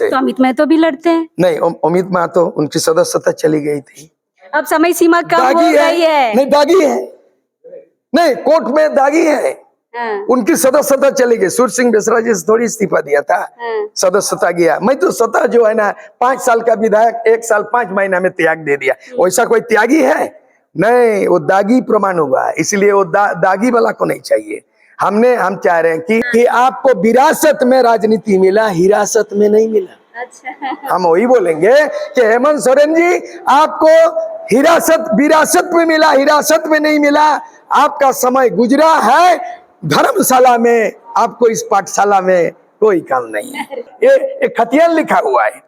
तो अमित महतो भी लड़ते हैं? नहीं, अमित महतो उनकी सदस्यता चली गई थी। अब समय सीमा कम हो गई है। नहीं, दागी है, नहीं कोर्ट में दागी है। हाँ। उनकी सदस्यता चली गई। सूर्य सिंह बेसरा जी से थोड़ी इस्तीफा दिया था। हाँ। सदस्यता गया। मैं तो सत्ता जो है ना 5 साल का विधायक 1 साल 5 महीना में त्याग दे दिया। वैसा कोई त्यागी है? नहीं, वो दागी प्रमाण हुआ। इसलिए वो दागी वाला को नहीं चाहिए। हम चाह रहे हैं कि आपको विरासत में राजनीति मिला, हिरासत में नहीं मिला। अच्छा। हम वही बोलेंगे कि हेमंत सोरेन जी आपको विरासत में मिला, हिरासत में नहीं मिला। आपका समय गुजरा है धर्मशाला में, आपको इस पाठशाला में कोई काम नहीं है। ये खतियान लिखा हुआ है।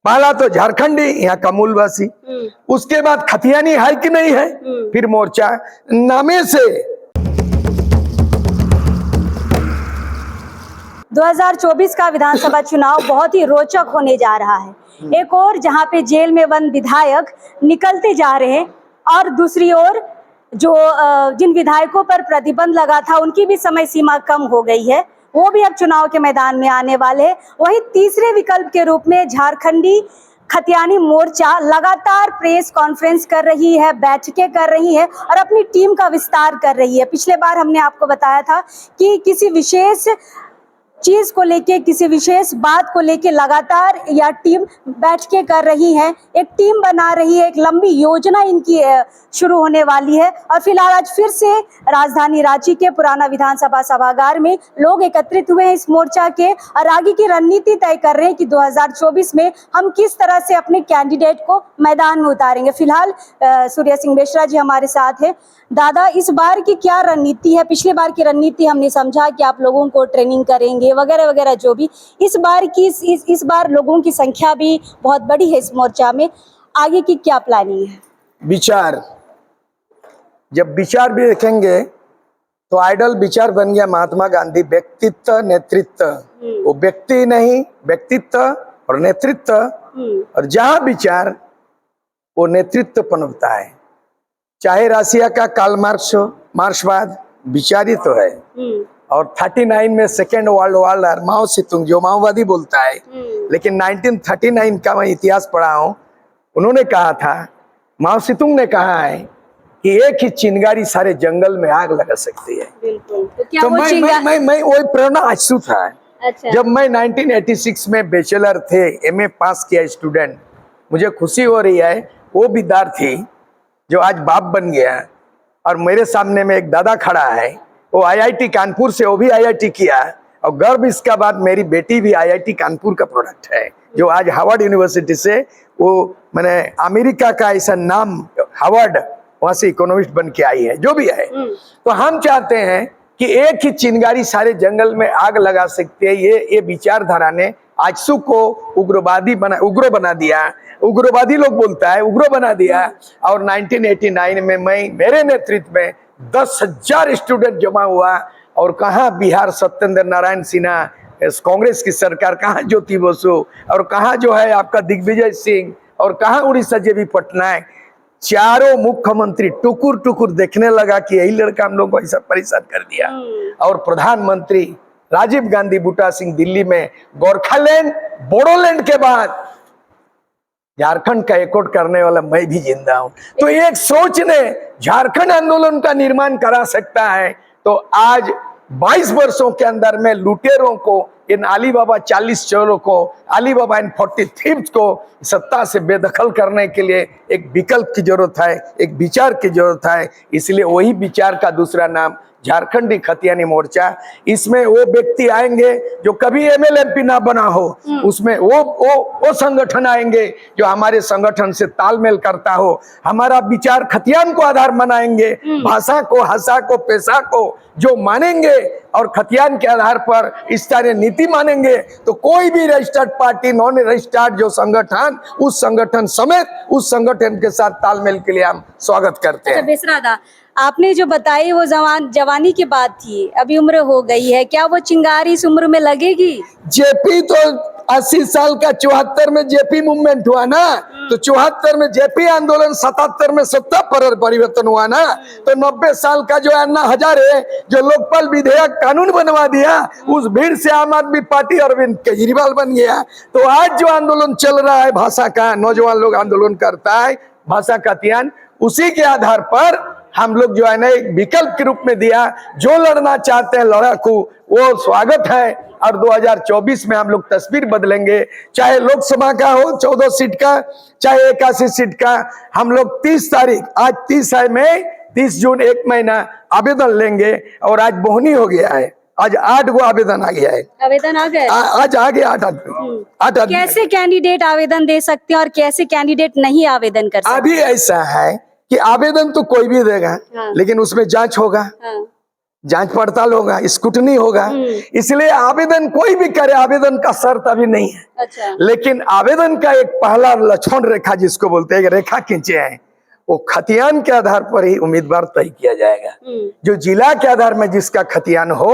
पहला तो झारखंडी, यहाँ का मूलवासी, उसके बाद खतियानी है कि नहीं है, फिर मोर्चा नामे से। 2024 का विधानसभा चुनाव बहुत ही रोचक होने जा रहा है। एक और जहां पे जेल में बंद विधायक निकलते जा रहे हैं और दूसरी ओर जो जिन विधायकों पर प्रतिबंध लगा था उनकी भी समय सीमा कम हो गई है, वो भी अब चुनाव के मैदान में आने वाले हैं। वहीं तीसरे विकल्प के रूप में झारखंडी खतियानी मोर्चा लगातार प्रेस कॉन्फ्रेंस कर रही है, बैठकें कर रही है और अपनी टीम का विस्तार कर रही है। पिछले बार हमने आपको बताया था कि किसी विशेष चीज को लेके, किसी विशेष बात को लेके लगातार यह टीम बैठकें कर रही है, एक टीम बना रही है, एक लंबी योजना इनकी शुरू होने वाली है। और फिलहाल आज फिर से राजधानी रांची के पुराना विधानसभा सभागार में लोग एकत्रित हुए हैं इस मोर्चा के और आगे की रणनीति तय कर रहे हैं कि 2024 में हम किस तरह से अपने कैंडिडेट को मैदान में उतारेंगे। फिलहाल सूर्य सिंह बेसरा जी हमारे साथ है। दादा, इस बार की क्या रणनीति है? पिछले बार की रणनीति हमने समझा कि आप लोगों को ट्रेनिंग करेंगे वगैरह वगैरह, जो भी इस बार लोगों की संख्या भी बहुत बड़ी है इस मोर्चा में, आगे की क्या प्लानिंग है? विचार, जब विचार भी देखेंगे तो आइडल विचार बन गया महात्मा गांधी, व्यक्तित्व नेतृत्व। वो व्यक्ति नहीं, व्यक्तित्व और नेतृत्व, और जहां विचार वो नेतृत्व पनपता है। चाहे रसिया का कार्ल मार्क्स हो, मार्क्सवाद विचार ही तो है। और 39 में सेकेंड वर्ल्ड वॉर, माओ सेतुंग जो माओवादी बोलता है, लेकिन 1939 का मैं इतिहास पढ़ा हूं, उन्होंने कहा था, माओ सेतुंग ने कहा है कि एक ही चिंगारी सारे जंगल में आग लगा सकती है। बिल्कुल। तो क्या तो वो मैं वही प्रेरणा आंसू था। अच्छा। जब मैं 1986 में बैचलर थे, एमए पास किया स्टूडेंट, मुझे खुशी हो रही है वो विद्यार्थी जो आज बाप बन गया, और मेरे सामने में एक दादा खड़ा है, वो आईआईटी कानपुर से, वो भी आईआईटी किया, और गर्व इसका बाद मेरी बेटी भी आईआईटी कानपुर का प्रोडक्ट है, जो आज हार्वर्ड यूनिवर्सिटी से वो मैंने अमेरिका का ऐसा नाम हार्वर्ड, वहां से इकोनॉमिस्ट बन के आई है, जो भी है। तो हम चाहते हैं कि एक ही चिंगारी सारे जंगल में आग लगा सकती है। ये विचारधारा ने आजसू को उग्र बना दिया, उग्रवादी लोग बोलता है, उग्र बना दिया। और 1989 में मेरे नेतृत्व में 10,000 स्टूडेंट जमा हुआ, और कहाँ बिहार सत्येंद्र नारायण सिन्हा, कांग्रेस की सरकार, कहाँ ज्योति बसु, और कहाँ जो है आपका दिग्विजय सिंह, और कहाँ उड़ीसा जेबी पटनायक, चारों मुख्यमंत्री टुकुर टुकुर देखने लगा कि यही लड़का हम लोग को ऐसा परेशान कर दिया। और प्रधानमंत्री राजीव गांधी बूटा सिंह दिल्ली में गोरखालैंड बोडोलैंड के बाद झारखंड का एकॉर्ड करने वाला मैं भी जिंदा हूं। तो एक सोच ने झारखंड आंदोलन का निर्माण करा सकता है। तो आज 22 वर्षों के अंदर में लुटेरों को, इन अलीबाबा 40 चोरों को, अलीबाबा इन 40 थीव्स को सत्ता से बेदखल करने के लिए एक विकल्प की जरूरत है, एक विचार की जरूरत है। इसलिए वही विचार का दूसरा नाम झारखंडी खतियानी मोर्चा। इसमें वो व्यक्ति आएंगे जो कभी एमएलएमपी ना बना हो, उसमें वो संगठन आएंगे जो हमारे संगठन से तालमेल करता हो। हमारा विचार खतियान को आधार बनाएंगे, भाषा को, हंसा को, पेशा को जो मानेंगे, और खतियान के आधार पर इस तरह नीति मानेंगे, तो कोई भी रजिस्टर्ड पार्टी, नॉन रजिस्टर्ड जो संगठन, उस संगठन समेत उस संगठन के साथ तालमेल के लिए हम स्वागत करते हैं। बेसरा दा, आपने जो बताई वो जवानी की बात थी, अभी उम्र हो गई है, क्या वो चिंगारी इस उम्र में लगेगी? जेपी तो 80 साल का 74 में जेपी मूवमेंट हुआ ना, तो 74 में जेपी आंदोलन, 77 में सत्ता परिवर्तन हुआ ना, तो 90 साल का जो अन्ना हजारे जो लोकपाल विधेयक कानून बनवा दिया, उस भीड़ से आम आदमी पार्टी अरविंद केजरीवाल बन गया। तो आज जो आंदोलन चल रहा है भाषा का, नौजवान लोग आंदोलन करता है भाषा का अभियान, उसी के आधार पर हम लोग जो है ना एक विकल्प के रूप में दिया। जो लड़ना चाहते हैं लड़ाकू, वो स्वागत है। और 2024 में हम लोग तस्वीर बदलेंगे, चाहे लोकसभा का हो 14 सीट का, चाहे 81 सीट का। हम लोग 30 तारीख, आज 30 है मई, 30 जून, एक महीना आवेदन लेंगे। और आज बोहनी हो गया है, आज 8 गो आवेदन आ गया है। आवेदन आ गए? आज आ गया 8 आदमी। कैसे कैंडिडेट आवेदन दे सकते हैं और कैसे कैंडिडेट नहीं आवेदन कर सकते? अभी ऐसा है कि आवेदन तो कोई भी देगा, हाँ। लेकिन उसमें जांच होगा, हाँ। जांच पड़ताल होगा, स्क्रूटनी होगा। इसलिए आवेदन कोई भी करे, आवेदन का शर्त अभी नहीं है। अच्छा। लेकिन आवेदन का एक पहला लक्ष्मण रेखा जिसको बोलते हैं, एक रेखा खींचे हैं, वो खतियान के आधार पर ही उम्मीदवार तय किया जाएगा। जो जिला के आधार में जिसका खतियान हो,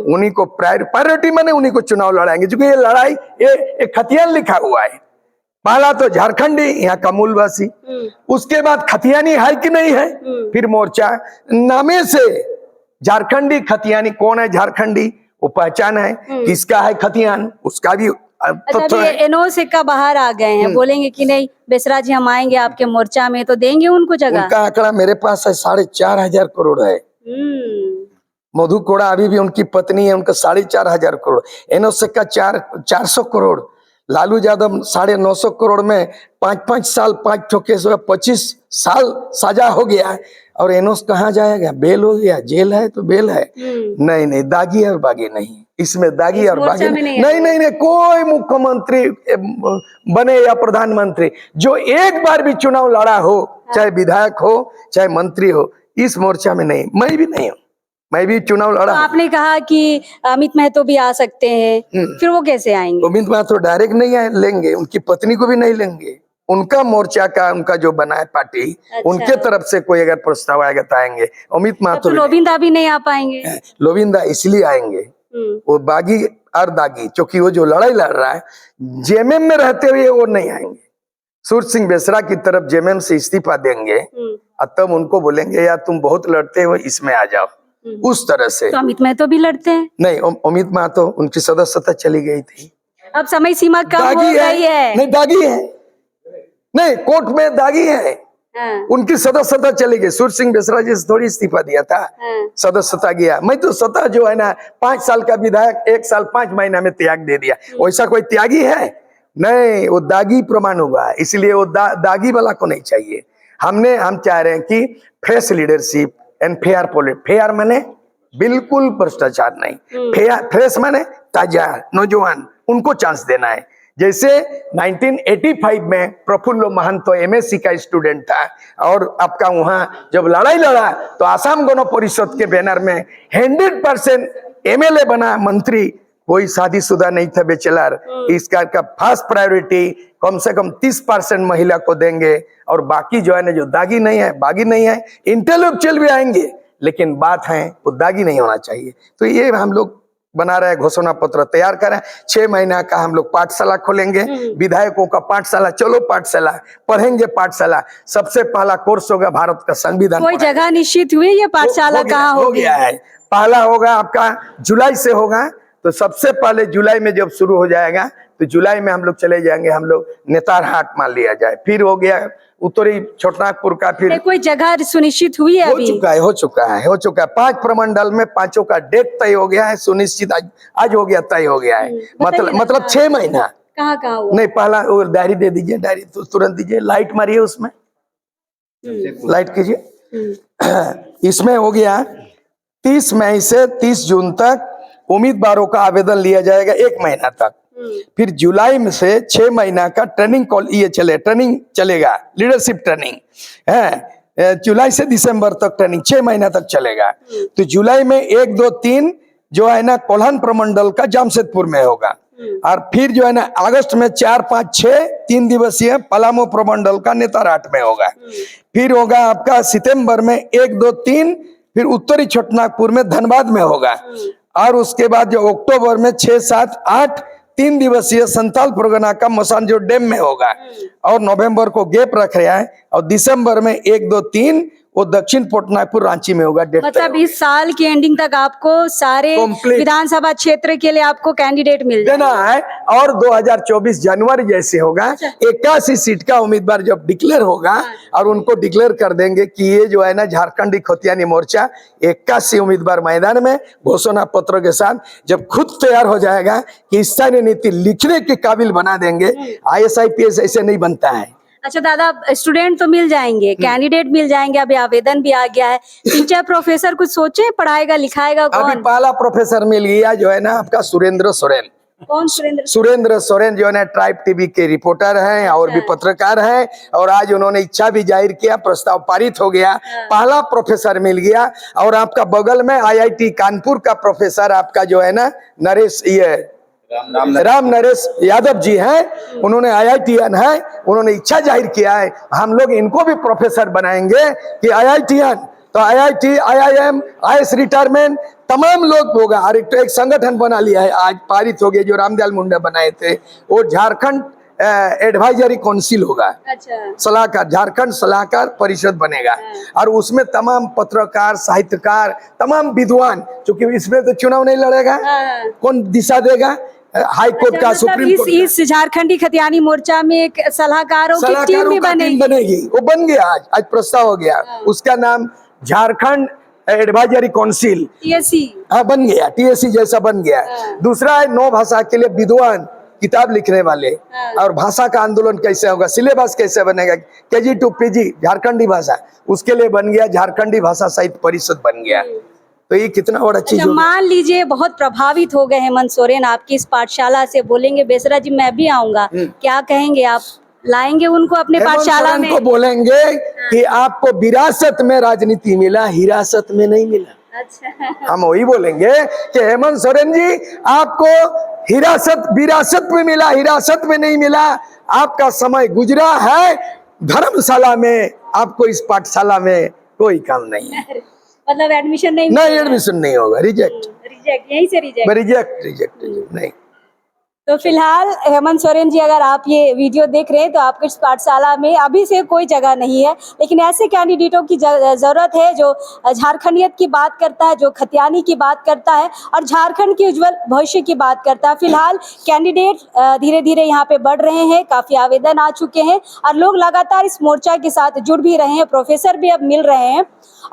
उन्हीं को प्रायोरिटी माने उन्हीं को चुनाव लड़ाएंगे। क्योंकि ये लड़ाई एक खतियान लिखा हुआ है। पहला तो झारखंडी, यहाँ का मूलवासी, उसके बाद खतियानी है कि नहीं है, फिर मोर्चा। नामे से झारखंडी खतियानी कौन है, झारखंडी वो पहचान है, किसका है खतियान, उसका भी अच्छा, अभी एनओसी का बाहर आ गए हैं, बोलेंगे कि नहीं बेसरा जी हम आएंगे आपके मोर्चा में, तो देंगे उनको जगह? उनका आंकड़ा मेरे पास है 4,500 करोड़ है। मधु कोड़ा अभी भी उनकी पत्नी है, उनका 4,500 करोड़। एनओसी का 400 करोड़। लालू यादव 950 करोड़ में 5-5 साल 5 ठोके 25 साल सजा हो गया। और एनोस कहाँ जाएगा, बेल हो गया, जेल है तो बेल है। नहीं, दागी और बागी नहीं, इसमें दागी और बागी नहीं। कोई मुख्यमंत्री बने या प्रधानमंत्री जो एक बार भी चुनाव लड़ा हो, चाहे विधायक हो चाहे मंत्री हो, इस मोर्चा में नहीं। मैं भी नहीं हूँ, मैं भी चुनाव लड़ा। तो आपने कहा कि अमित महतो भी आ सकते हैं, फिर वो कैसे आएंगे? अमित महतो डायरेक्ट नहीं लेंगे, उनकी पत्नी को भी नहीं लेंगे। उनका मोर्चा का उनका जो बना है पार्टी, अच्छा। उनके तरफ से कोई अगर प्रस्ताव आएगा तो आएंगे। अमित महतो तो लोविंदा भी नहीं आ पाएंगे? लोविंदा इसलिए आएंगे, वो बागी और दागी, क्योंकि वो जो लड़ाई लड़ रहा है जेएमएम में रहते हुए, वो नहीं आएंगे। सूर्य सिंह बेसरा की तरफ जेएमएम से इस्तीफा देंगे और तब उनको बोलेंगे यार तुम बहुत लड़ते हो, इसमें आ जाओ। उस तरह से तो अमित महतो भी लड़ते हैं? नहीं, अमित महतो उनकी सदस्यता चली गई थी, अब समय सीमा कम हो गई है। नहीं दागी है, नहीं कोर्ट में दागी है। हाँ। उनकी सदस्यता चली गई। सूर्य सिंह बेसरा जी से थोड़ी इस्तीफा दिया था, सदस्यता गया। मैं तो सत्ता जो है ना 5 साल का विधायक 1 साल 5 महीना में त्याग दे दिया। वैसा कोई त्यागी है नहीं, वो दागी प्रमाण हुआ, इसलिए वो दागी वाला को नहीं चाहिए। हम चाह रहे हैं कि fresh leadership and fair politics. Fair माने बिल्कुल भ्रष्टाचार नहीं, फ्रेश माने ताजा नौजवान, उनको चांस देना है। जैसे 1985 में प्रफुल्ल महंतो एमएससी का स्टूडेंट था, और आपका वहां जब लड़ाई लड़ा तो आसाम गण परिषद के बैनर में 100% एमएलए बना, मंत्री। कोई शादीशुदा नहीं था बेचलर। इसका फर्स्ट प्रायोरिटी कम से कम 30% महिला को देंगे, और बाकी जो है ना जो दागी नहीं है, बागी नहीं है, इंटेलेक्चुअल भी आएंगे, लेकिन बात है वो दागी नहीं होना चाहिए। तो ये हम लोग बना रहे, घोषणा पत्र तैयार करें। 6 महीना का हम लोग पाठशाला खोलेंगे, विधायकों का पाठशाला। चलो पाठशाला पढ़ेंगे, पाठशाला सबसे पहला कोर्स होगा भारत का संविधान। कोई जगह निश्चित हुई, ये पाठशाला कहाँ हो गया है? पहला होगा आपका जुलाई से होगा, तो सबसे पहले जुलाई में जब शुरू हो जाएगा तो जुलाई में हम लोग चले जाएंगे, हम लोग नेतारहाट मान लिया जाए। फिर हो गया उत्तरी छोटनागपुर का, फिर कोई जगह सुनिश्चित हुई है? हो चुका है 5 प्रमंडल में 5 का डेट तय हो गया है, सुनिश्चित आज हो गया, तय हो गया है। मतलब 6 महीना। कहाँ हुआ? नहीं, पहला डायरी दे दीजिए, डायरी तो तुरंत दीजिए, लाइट मारिए उसमें, लाइट कीजिए। इसमें हो गया 30 मई से 30 जून तक उम्मीदवारों का आवेदन लिया जाएगा, 1 महीना तक। फिर जुलाई में से 6 महीना का ट्रेनिंग ट्रेनिंग चलेगा, लीडरशिप ट्रेनिंग है। जुलाई से दिसंबर तक ट्रेनिंग 6 महीना तक चलेगा। तो जुलाई में 1, 2, 3 जो है ना कोल्हान प्रमंडल का जमशेदपुर में होगा, और फिर जो है ना अगस्त में 4, 5, 6 3 दिवसीय पलामू प्रमंडल का नेतारहाट में होगा। फिर होगा आपका सितंबर में 1, 2, 3 फिर उत्तरी छोटनागपुर में धनबाद में होगा, और उसके बाद जो अक्टूबर में 6, 7, 8 3 दिवसीय संथाल परगना का मसानजो डैम में होगा और नवंबर को गैप रख रहा है और दिसंबर में 1, 2, 3 वो दक्षिण पोटनागपुर रांची में होगा। डेट मतलब इस साल की एंडिंग तक आपको सारे Complete। विधानसभा क्षेत्र के लिए आपको कैंडिडेट मिल जाए। देना है और 2024 जनवरी जैसे होगा 81 सीट का उम्मीदवार जब डिक्लेयर होगा और उनको डिक्लेयर कर देंगे कि ये जो है ना झारखंडी खोतियानी मोर्चा 81 उम्मीदवार मैदान में घोषणा पत्र के साथ जब खुद तैयार हो जाएगा कि स्थानीय नीति लिखने के काबिल बना देंगे। IAS IPS ऐसे नहीं बनता है। अच्छा दादा, स्टूडेंट तो मिल जाएंगे, कैंडिडेट मिल जाएंगे, अभी आवेदन भी आ गया है, टीचर प्रोफेसर कुछ सोचे पढ़ाएगा लिखाएगा अभी कौन? पहला प्रोफेसर मिल गया जो है ना आपका सुरेंद्र सोरेन। कौन सुरेंद्र? सुरेंद्र सोरेन जो है ना ट्राइब टीवी के रिपोर्टर हैं और भी पत्रकार हैं और आज उन्होंने इच्छा भी जाहिर किया, प्रस्ताव पारित हो गया, पहला प्रोफेसर मिल गया। और आपका बगल में IIT कानपुर का प्रोफेसर आपका जो है ना नरेश ये राम नरेश यादव जी हैं, उन्होंने IITian है, उन्होंने इच्छा जाहिर किया है हम लोग इनको भी प्रोफेसर बनाएंगे कि IITian तो IIT IIM IAS रिटायरमेंट तमाम लोग होगा। और एक संगठन बना लिया है, आज पारित हो गया जो रामदयाल मुंडा बनाए थे, वो झारखंड एडवाइजरी काउंसिल होगा। अच्छा, सलाहकार, झारखंड सलाहकार परिषद बनेगा और उसमें तमाम पत्रकार साहित्यकार तमाम विद्वान, क्योंकि इसमें तो चुनाव नहीं लड़ेगा, कौन दिशा देगा? हाई कोर्ट का, सुप्रीम कोर्ट का। इस झारखंडी खतियानी मोर्चा में एक सलाहकारों की टीम भी बनेगी। वो बन गया, आज प्रस्ताव हो गया, उसका नाम झारखंड एडवाइजरी काउंसिल TSC। हाँ बन गया, TSC जैसा बन गया। दूसरा है 9 भाषा के लिए विद्वान किताब लिखने वाले और भाषा का आंदोलन कैसे होगा, सिलेबस कैसे बनेगा, KG to PG झारखंडी भाषा, उसके लिए बन गया झारखंडी भाषा साहित्य परिषद बन गया। तो ये कितना बड़ा चीज अच्छा, मान लीजिए बहुत प्रभावित हो गए हेमंत सोरेन आपकी इस पाठशाला से, बोलेंगे बेसरा जी मैं भी आऊंगा, क्या कहेंगे आप? लाएंगे उनको अपने पाठशाला में? को बोलेंगे कि आपको विरासत में राजनीति मिला, हिरासत में नहीं मिला। अच्छा, हम वही बोलेंगे कि हेमंत सोरेन जी आपको हिरासत विरासत में मिला, हिरासत में नहीं मिला, आपका समय गुजरा है धर्मशाला में, आपको इस पाठशाला में कोई काम नहीं है। मतलब एडमिशन नहीं एडमिशन नहीं होगा, रिजेक्ट यहीं से रिजेक्ट नहीं। तो फिलहाल हेमंत सोरेन जी, अगर आप ये वीडियो देख रहे हैं तो आपके इस पाठशाला में अभी से कोई जगह नहीं है, लेकिन ऐसे कैंडिडेटों की जरूरत है जो झारखंडियत की बात करता है, जो खतियानी की बात करता है और झारखंड के उज्जवल भविष्य की बात करता है। फिलहाल कैंडिडेट धीरे धीरे यहाँ पे बढ़ रहे हैं, काफी आवेदन आ चुके हैं और लोग लगातार इस मोर्चा के साथ जुड़ भी रहे हैं, प्रोफेसर भी अब मिल रहे हैं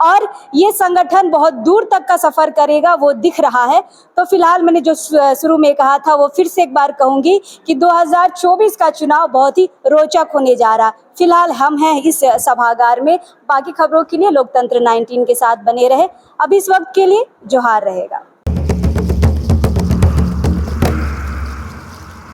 और ये संगठन बहुत दूर तक का सफर करेगा वो दिख रहा है। तो फिलहाल मैंने जो शुरू में कहा था वो फिर से एक बार कहूंगी कि 2024 का चुनाव बहुत ही रोचक होने जा रहा। फिलहाल हम हैं इस सभागार में, बाकी खबरों के लिए लोकतंत्र 19 के साथ बने रहे। अभी इस वक्त के लिए जोहार रहेगा।